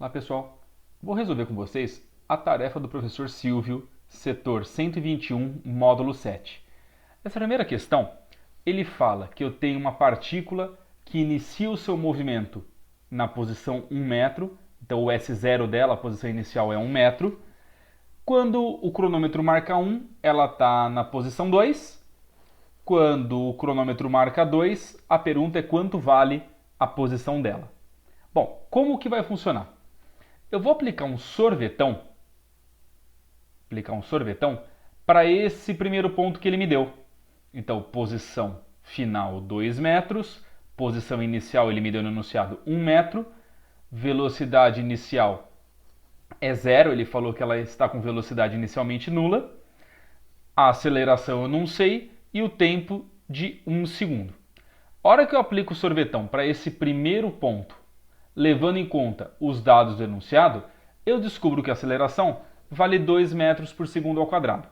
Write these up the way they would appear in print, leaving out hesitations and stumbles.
Olá pessoal, vou resolver com vocês a tarefa do professor Silvio, setor 121, módulo 7. Essa primeira questão, ele fala que eu tenho uma partícula que inicia o seu movimento na posição 1 metro, então o S0 dela, a posição inicial é 1 metro. Quando o cronômetro marca 1, ela está na posição 2. Quando o cronômetro marca 2, a pergunta é quanto vale a posição dela. Bom, como que vai funcionar? Eu vou aplicar um sorvetão para esse primeiro ponto que ele me deu. Então, posição final 2 metros, posição inicial ele me deu no enunciado 1 metro, velocidade inicial é 0, ele falou que ela está com velocidade inicialmente nula, a aceleração eu não sei e o tempo de 1 segundo. A hora que eu aplico o sorvetão para esse primeiro ponto, levando em conta os dados do enunciado, eu descubro que a aceleração vale 2 metros por segundo ao quadrado.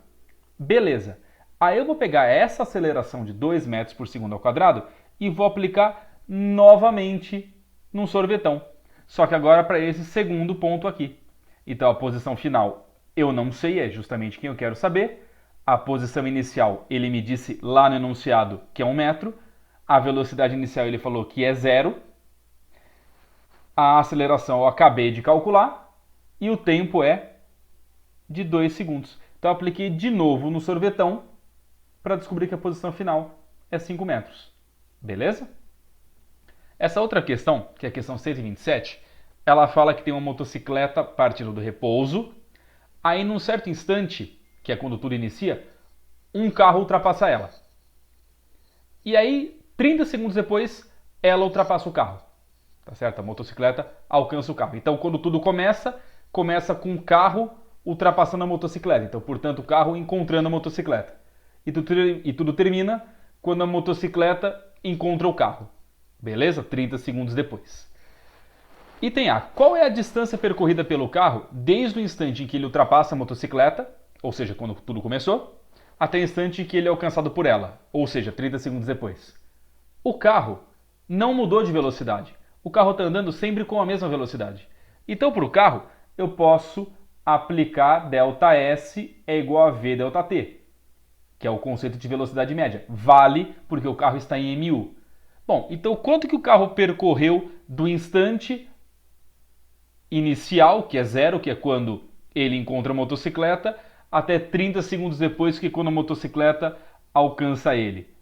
Beleza. Aí eu vou pegar essa aceleração de 2 metros por segundo ao quadrado e vou aplicar novamente num sorvetão. Só que agora para esse segundo ponto aqui. Então a posição final eu não sei, é justamente quem eu quero saber. A posição inicial ele me disse lá no enunciado que é 1 metro. A velocidade inicial ele falou que é 0. A aceleração eu acabei de calcular e o tempo é de 2 segundos. Então eu apliquei de novo no sorvetão para descobrir que a posição final é 5 metros. Beleza? Essa outra questão, que é a questão 127, ela fala que tem uma motocicleta partindo do repouso. Aí num certo instante, que é quando tudo inicia, um carro ultrapassa ela. E aí, 30 segundos depois, ela ultrapassa o carro. Tá certo? A motocicleta alcança o carro. Então, quando tudo começa com o carro ultrapassando a motocicleta. Então, portanto, o carro encontrando a motocicleta. E tudo termina quando a motocicleta encontra o carro. Beleza? 30 segundos depois. Item A. Qual é a distância percorrida pelo carro desde o instante em que ele ultrapassa a motocicleta, ou seja, quando tudo começou, até o instante em que ele é alcançado por ela, ou seja, 30 segundos depois? O carro não mudou de velocidade. O carro está andando sempre com a mesma velocidade. Então, para o carro, eu posso aplicar ΔS é igual a V ΔT, que é o conceito de velocidade média. Vale porque o carro está em MU. Bom, então quanto que o carro percorreu do instante inicial, que é 0, que é quando ele encontra a motocicleta, até 30 segundos depois, que é quando a motocicleta alcança ele?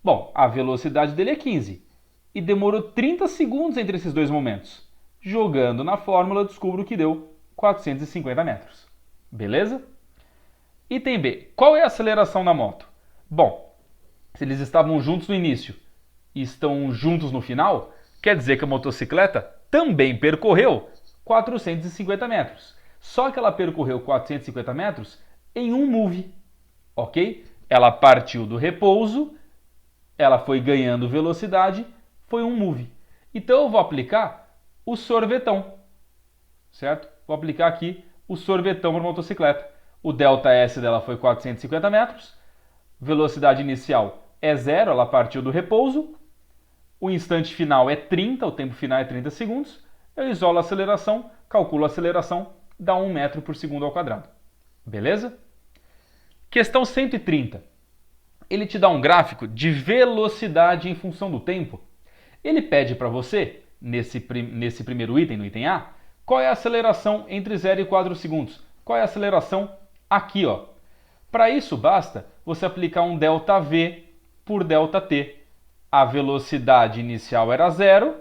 Bom, a velocidade dele é 15. E demorou 30 segundos entre esses dois momentos. Jogando na fórmula, eu descubro que deu 450 metros. Beleza? Item B. Qual é a aceleração da moto? Bom, se eles estavam juntos no início e estão juntos no final, quer dizer que a motocicleta também percorreu 450 metros. Só que ela percorreu 450 metros em um move. Ok? Ela partiu do repouso, ela foi ganhando velocidade, foi um move. Então eu vou aplicar o sorvetão, certo? Vou aplicar aqui o sorvetão para a motocicleta. O ΔS dela foi 450 metros, velocidade inicial é 0, ela partiu do repouso, o instante final é 30, o tempo final é 30 segundos, eu isolo a aceleração, calculo a aceleração, dá 1 metro por segundo ao quadrado. Beleza? Questão 130. Ele te dá um gráfico de velocidade em função do tempo. Ele pede para você, nesse primeiro item, no item A, qual é a aceleração entre 0 e 4 segundos. Qual é a aceleração aqui, ó. Para isso, basta você aplicar um ΔV por ΔT. A velocidade inicial era 0,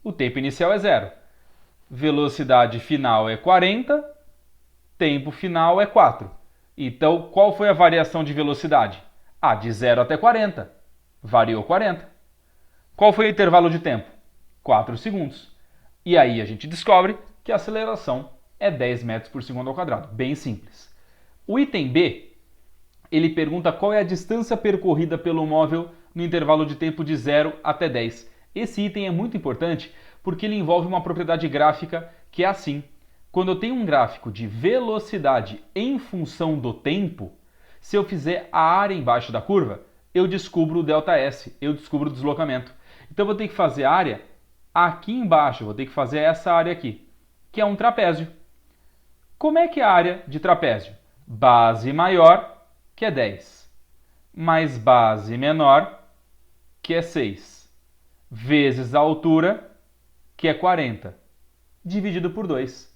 o tempo inicial é 0. Velocidade final é 40, tempo final é 4. Então, qual foi a variação de velocidade? De 0 até 40. Variou 40. Qual foi o intervalo de tempo? 4 segundos. E aí a gente descobre que a aceleração é 10 metros por segundo ao quadrado. Bem simples. O item B, ele pergunta qual é a distância percorrida pelo móvel no intervalo de tempo de 0 até 10. Esse item é muito importante porque ele envolve uma propriedade gráfica que é assim. Quando eu tenho um gráfico de velocidade em função do tempo, se eu fizer a área embaixo da curva, eu descubro o ΔS, eu descubro o deslocamento. Então eu vou ter que fazer a área aqui embaixo, vou ter que fazer essa área aqui. que é um trapézio. Como é que é a área de trapézio? Base maior, que é 10, mais base menor, que é 6, vezes a altura, que é 40, dividido por 2.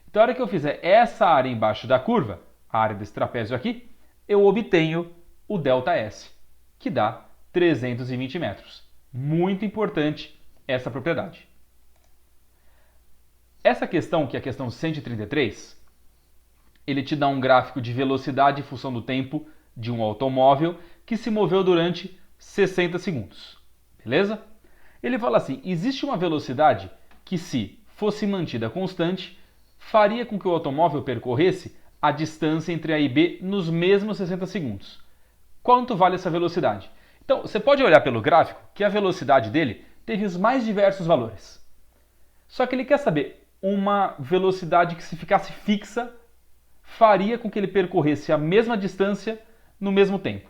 Então, a hora que eu fizer essa área embaixo da curva, a área desse trapézio aqui, eu obtenho o ΔS, que dá 320 metros. Muito importante essa propriedade. Essa questão, que é a questão 133, ele te dá um gráfico de velocidade em função do tempo de um automóvel que se moveu durante 60 segundos. Beleza? Ele fala assim, existe uma velocidade que, se fosse mantida constante, faria com que o automóvel percorresse a distância entre A e B nos mesmos 60 segundos. Quanto vale essa velocidade? Então, você pode olhar pelo gráfico que a velocidade dele teve os mais diversos valores. Só que ele quer saber uma velocidade que, se ficasse fixa, faria com que ele percorresse a mesma distância no mesmo tempo.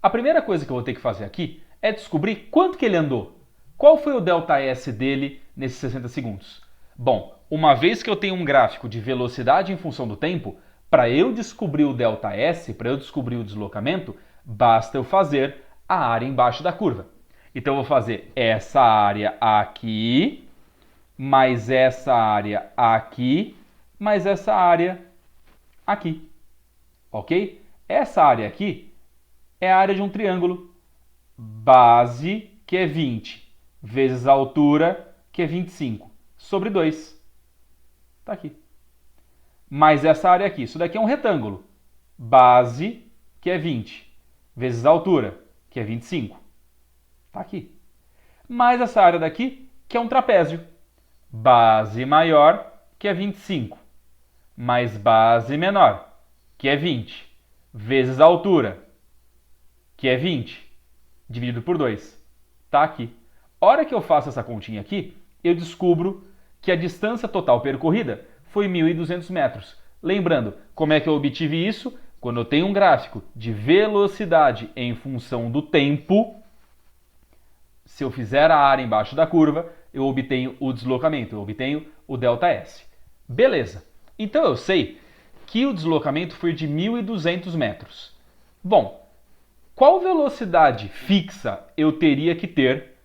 A primeira coisa que eu vou ter que fazer aqui é descobrir quanto que ele andou. Qual foi o ΔS dele nesses 60 segundos? Bom, uma vez que eu tenho um gráfico de velocidade em função do tempo, para eu descobrir o ΔS, para eu descobrir o deslocamento, basta eu fazer a área embaixo da curva. Então eu vou fazer essa área aqui, mais essa área aqui, mais essa área aqui. Ok? Essa área aqui é a área de um triângulo. Base, que é 20, vezes a altura, que é 25, sobre 2. Está aqui. Mais essa área aqui. Isso daqui é um retângulo. Base, que é 20, vezes a altura, que é 25. Está aqui. Mais essa área daqui, que é um trapézio. Base maior, que é 25, mais base menor, que é 20, vezes a altura, que é 20, dividido por 2. Está aqui. A hora que eu faço essa continha aqui, eu descubro que a distância total percorrida foi 1.200 metros. Lembrando, como é que eu obtive isso? Quando eu tenho um gráfico de velocidade em função do tempo, se eu fizer a área embaixo da curva, eu obtenho o deslocamento, eu obtenho o ΔS. Beleza. Então eu sei que o deslocamento foi de 1.200 metros. Bom, qual velocidade fixa eu teria que ter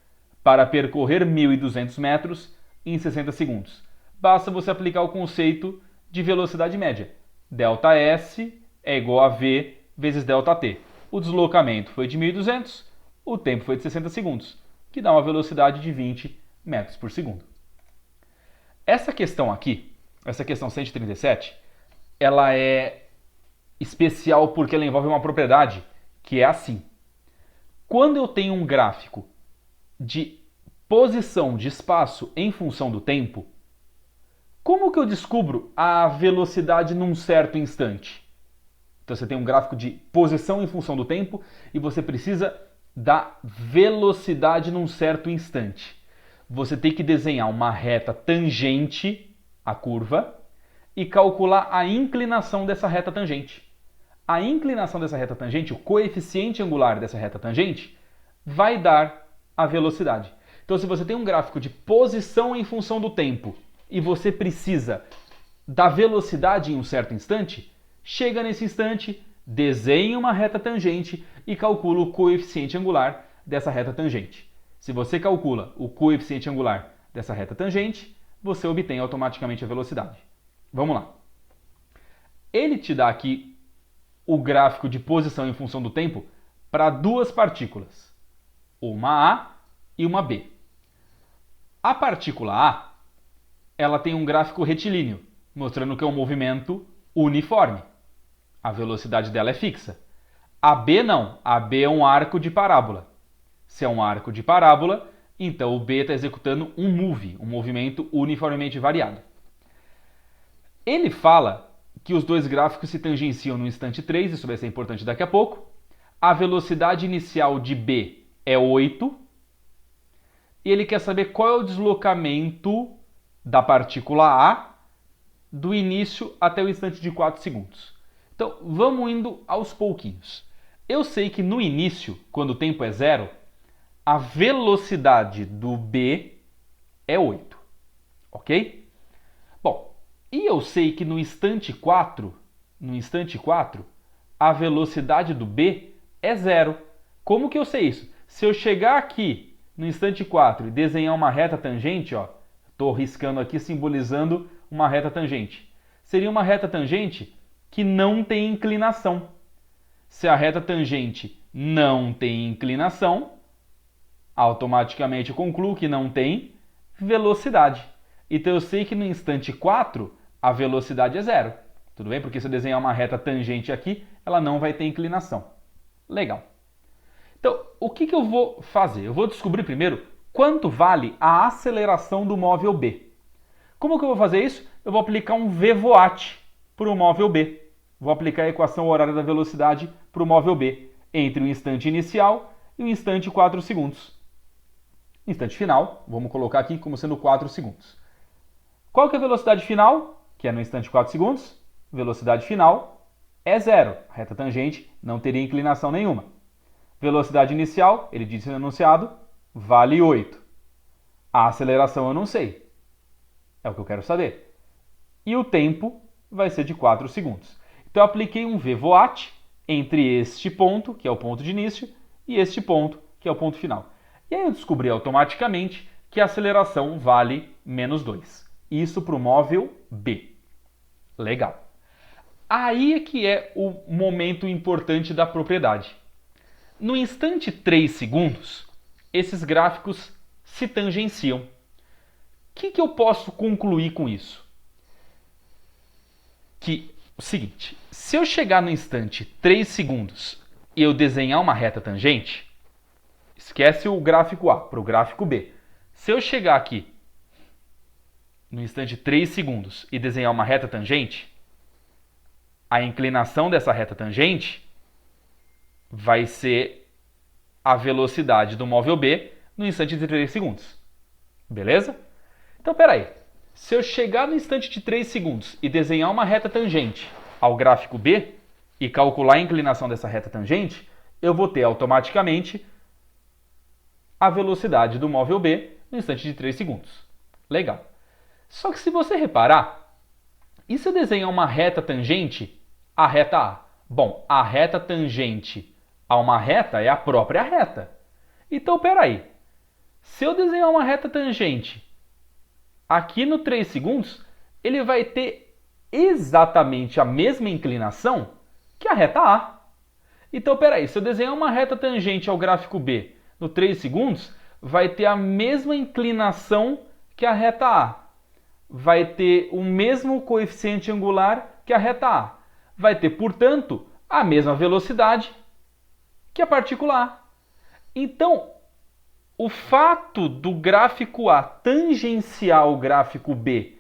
para percorrer 1.200 metros em 60 segundos? Basta você aplicar o conceito de velocidade média. ΔS é igual a V vezes ΔT. O deslocamento foi de 1.200, o tempo foi de 60 segundos, que dá uma velocidade de 20 metros por segundo. Essa questão aqui, essa questão 137, ela é especial porque ela envolve uma propriedade que é assim. Quando eu tenho um gráfico de posição de espaço em função do tempo, como que eu descubro a velocidade num certo instante? Então você tem um gráfico de posição em função do tempo e você precisa da velocidade num certo instante. Você tem que desenhar uma reta tangente à curva e calcular a inclinação dessa reta tangente. A inclinação dessa reta tangente, o coeficiente angular dessa reta tangente, vai dar a velocidade. Então, se você tem um gráfico de posição em função do tempo e você precisa da velocidade em um certo instante, chega nesse instante, desenhe uma reta tangente e calcula o coeficiente angular dessa reta tangente. Se você calcula o coeficiente angular dessa reta tangente, você obtém automaticamente a velocidade. Vamos lá. Ele te dá aqui o gráfico de posição em função do tempo para duas partículas, uma A e uma B. A partícula A, ela tem um gráfico retilíneo, mostrando que é um movimento uniforme. A velocidade dela é fixa. A B não, a B é um arco de parábola. Se é um arco de parábola, então o B está executando um move, um movimento uniformemente variado. Ele fala que os dois gráficos se tangenciam no instante 3, isso vai ser importante daqui a pouco. A velocidade inicial de B é 8. E ele quer saber qual é o deslocamento da partícula A do início até o instante de 4 segundos. Então, vamos indo aos pouquinhos. Eu sei que no início, quando o tempo é 0, a velocidade do B é 8. Ok? Bom, E eu sei que no instante 4, a velocidade do B é zero. Como que eu sei isso? Se eu chegar aqui no instante 4 e desenhar uma reta tangente, ó, estou riscando aqui simbolizando uma reta tangente. Seria uma reta tangente que não tem inclinação. Se a reta tangente não tem inclinação, automaticamente eu concluo que não tem velocidade. Então eu sei que no instante 4 a velocidade é zero. Tudo bem? Porque se eu desenhar uma reta tangente aqui, ela não vai ter inclinação. Legal. Então, o que eu vou fazer? Eu vou descobrir primeiro quanto vale a aceleração do móvel B. Como que eu vou fazer isso? Eu vou aplicar um VVOAT para o móvel B. Vou aplicar a equação horária da velocidade para o móvel B entre o instante inicial e o instante 4 segundos. Instante final, vamos colocar aqui como sendo 4 segundos. Qual que é a velocidade final? Que é no instante 4 segundos. Velocidade final é zero. A reta tangente não teria inclinação nenhuma. Velocidade inicial, ele disse no enunciado, vale 8. A aceleração eu não sei. É o que eu quero saber. E o tempo vai ser de 4 segundos. Então eu apliquei um VVOAT entre este ponto, que é o ponto de início, e este ponto, que é o ponto final. E aí eu descobri automaticamente que a aceleração vale menos 2. Isso para o móvel B. Legal. Aí é que é o momento importante da propriedade. No instante 3 segundos, esses gráficos se tangenciam. O que eu posso concluir com isso? Que o seguinte, se eu chegar no instante 3 segundos e eu desenhar uma reta tangente, esquece o gráfico A para o gráfico B. Se eu chegar aqui no instante 3 segundos e desenhar uma reta tangente, a inclinação dessa reta tangente vai ser a velocidade do móvel B no instante de 3 segundos. Beleza? Então, peraí. Se eu chegar no instante de 3 segundos e desenhar uma reta tangente ao gráfico B e calcular a inclinação dessa reta tangente, eu vou ter automaticamente a velocidade do móvel B no instante de 3 segundos. Legal. Só que se você reparar, e se eu desenhar uma reta tangente à reta A? Bom, a reta tangente a uma reta é a própria reta. Então, peraí. Se eu desenhar uma reta tangente aqui no 3 segundos, ele vai ter exatamente a mesma inclinação que a reta A. Então, peraí, se eu desenhar uma reta tangente ao gráfico B no 3 segundos, vai ter a mesma inclinação que a reta A. Vai ter o mesmo coeficiente angular que a reta A. Vai ter, portanto, a mesma velocidade que a partícula A. Então, o fato do gráfico A tangenciar ao gráfico B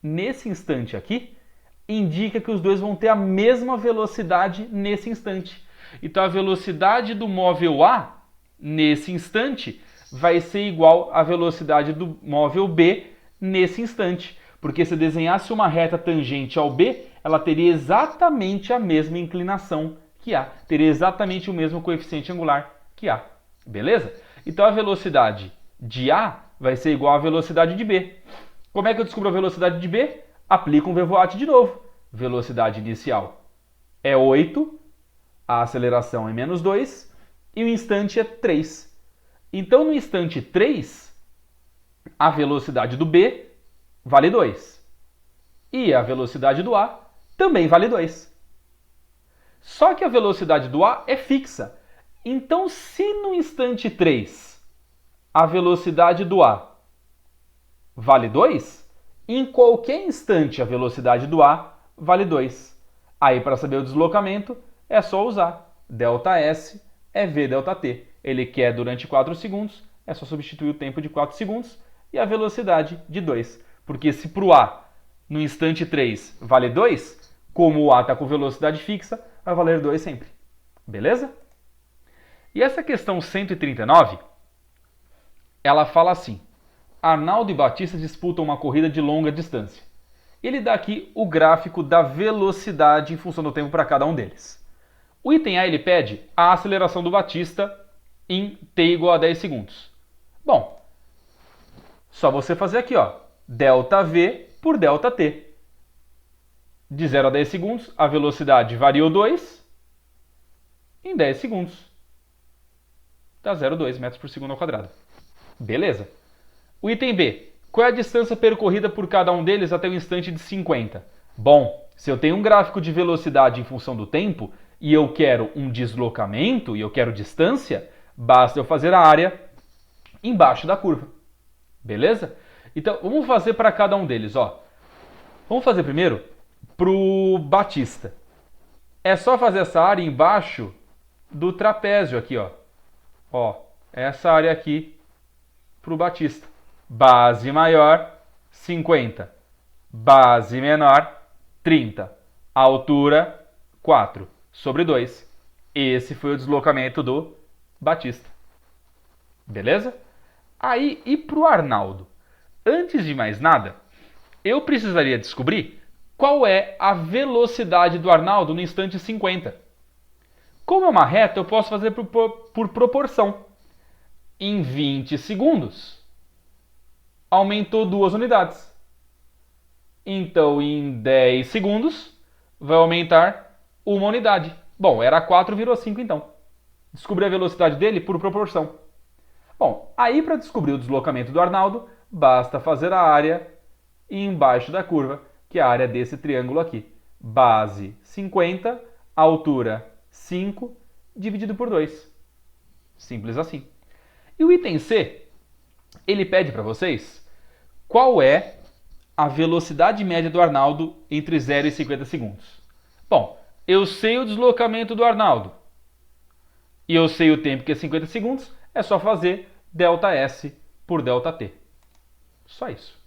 nesse instante aqui, indica que os dois vão ter a mesma velocidade nesse instante. Então a velocidade do móvel A, nesse instante, vai ser igual à velocidade do móvel B nesse instante. Porque se eu desenhasse uma reta tangente ao B, ela teria exatamente a mesma inclinação que A. Teria exatamente o mesmo coeficiente angular que A. Beleza? Então a velocidade de A vai ser igual à velocidade de B. Como é que eu descubro a velocidade de B? Aplico um VVOAT de novo. Velocidade inicial é 8, a aceleração é menos 2 e o instante é 3. Então no instante 3, a velocidade do B vale 2. E a velocidade do A também vale 2. Só que a velocidade do A é fixa. Então, se no instante 3 a velocidade do A vale 2, em qualquer instante a velocidade do A vale 2. Aí, para saber o deslocamento, é só usar ΔS é V ΔT. Ele quer durante 4 segundos, é só substituir o tempo de 4 segundos e a velocidade de 2. Porque se para o A, no instante 3, vale 2, como o A está com velocidade fixa, vai valer 2 sempre. Beleza? E essa questão 139, ela fala assim: Arnaldo e Batista disputam uma corrida de longa distância. Ele dá aqui o gráfico da velocidade em função do tempo para cada um deles. O item A ele pede a aceleração do Batista em t igual a 10 segundos. Bom, só você fazer aqui, ó, ΔV por ΔT. De 0 a 10 segundos, a velocidade variou 2 em 10 segundos. Dá 0,2 metros por segundo ao quadrado. Beleza. O item B. Qual é a distância percorrida por cada um deles até o instante de 50? Bom, se eu tenho um gráfico de velocidade em função do tempo e eu quero um deslocamento e eu quero distância, basta eu fazer a área embaixo da curva. Beleza? Então, vamos fazer para cada um deles. Ó. Vamos fazer primeiro para o Batista. É só fazer essa área embaixo do trapézio aqui. Ó, essa área aqui para o Batista. Base maior, 50. Base menor, 30. Altura, 4 sobre 2. Esse foi o deslocamento do Batista. Beleza? Aí, e para o Arnaldo? Antes de mais nada, eu precisaria descobrir qual é a velocidade do Arnaldo no instante 50. Como é uma reta, eu posso fazer por proporção. Em 20 segundos, aumentou 2 unidades. Então, em 10 segundos, vai aumentar 1 unidade. Bom, era 4, virou 5 então. Descobri a velocidade dele por proporção. Bom, aí para descobrir o deslocamento do Arnaldo, basta fazer a área embaixo da curva, que é a área desse triângulo aqui. Base 50, altura 5, dividido por 2. Simples assim. E o item C, ele pede para vocês qual é a velocidade média do Arnaldo entre 0 e 50 segundos. Bom, eu sei o deslocamento do Arnaldo e eu sei o tempo que é 50 segundos, é só fazer ΔS por ΔT. Só isso.